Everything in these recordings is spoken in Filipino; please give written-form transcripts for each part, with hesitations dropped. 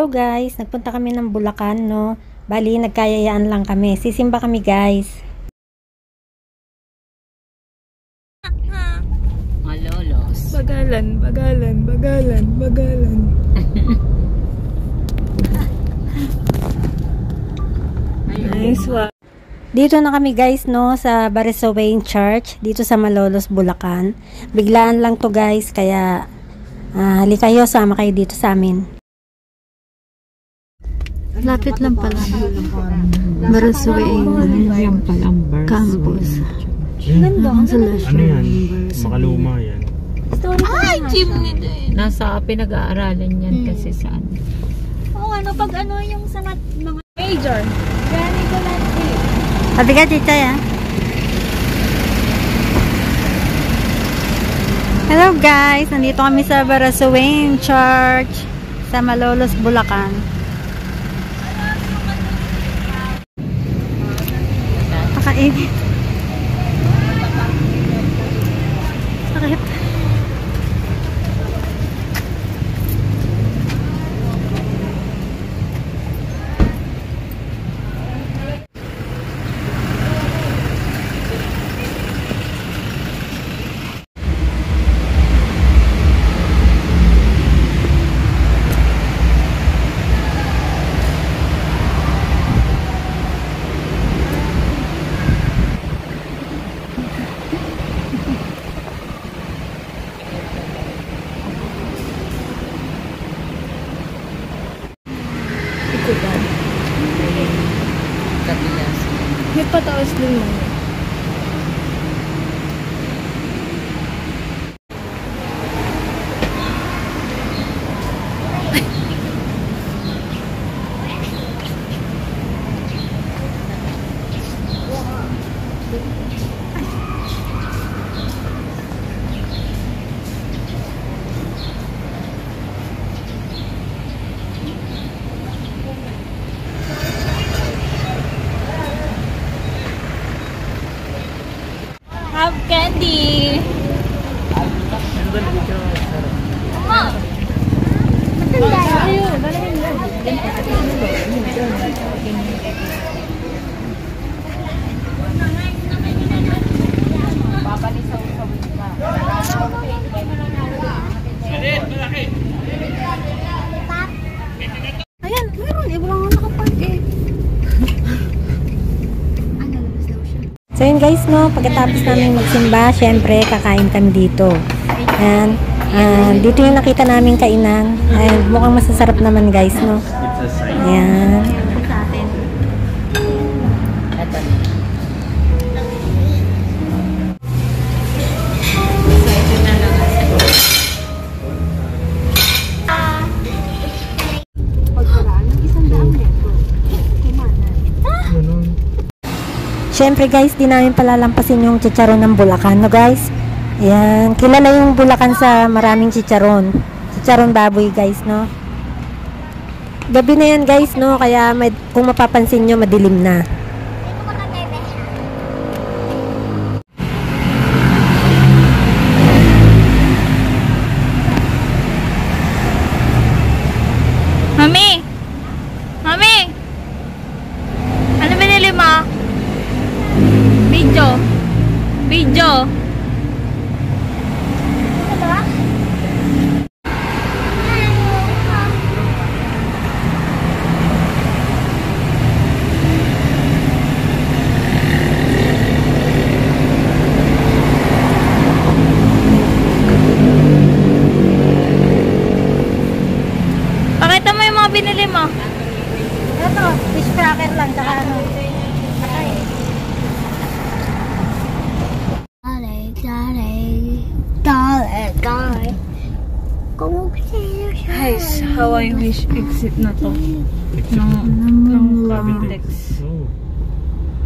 Hello guys, nagpunta kami ng Bulacan, no? Bali, nagkayayaan lang kami. Sisimba kami guys. Malolos. Bagalan, bagalan, bagalan, bagalan. Nice one. Dito na kami guys, no? Sa Barisawain Church, dito sa Malolos, Bulacan. Biglaan lang to guys, kaya halika kayo, sama kayo dito sa amin. Lapit lang pala. Barisawain Campus. Ganda. Ano yan? Makaluma yan. Ay, chimney din. Nasa pinag-aaralan yan kasi saan. Oo, ano, pag ano yung sa mga major. Gani ko lang eh. Sabi ka, tita, ya? Hello guys, nandito kami sa Barisawain Church sa Malolos, Bulacan. Pakainit. Sakit. Kabilas. May pataas din mo. Have candy. Mama. Ayun, dalhin mo. Ayan, meron. Iba lang nakapark eh. So yun guys, no, pagkatapos namin magsimba, syempre kakain kami dito. Ayan, dito yung nakita namin kainan. Ayan, mukhang masasarap naman guys, no. Ayan. Siyempre guys, di namin palalampasin yung chicharon ng Bulacan, no guys? Ayan, kilala yung Bulacan sa maraming chicharon. Chicharon baboy guys, no? Gabi na yan guys, no? Kaya kung mapapansin nyo, madilim na. Mami! Mami! Ano binili mo? Video. Video. Pakita mo yung mga binili mo. Ito, fish cracker lang, tsaka ano. Guys, how I wish exit na to. Ng Cavitex. Oh.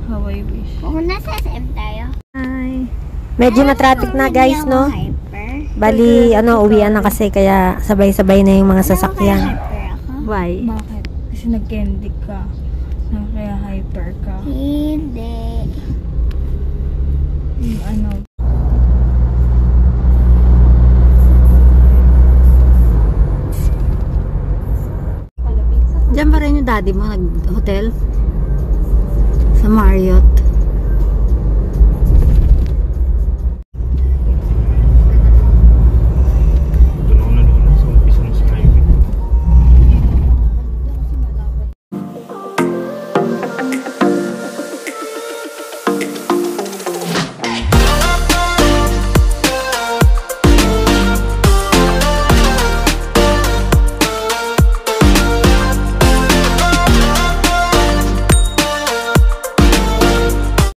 How I wish. Kung nasa SM tayo. Ay. Medyo na-traffic na guys, no? Hyper. Bali, uwian na kasi kaya sabay-sabay na yung mga sasakyan. Hyper ako. Why? Bakit? Kasi nag-candy ka. Kaya hyper ka. Hindi. Yung ano. daddy mo nag-hotel? Sa Marriott.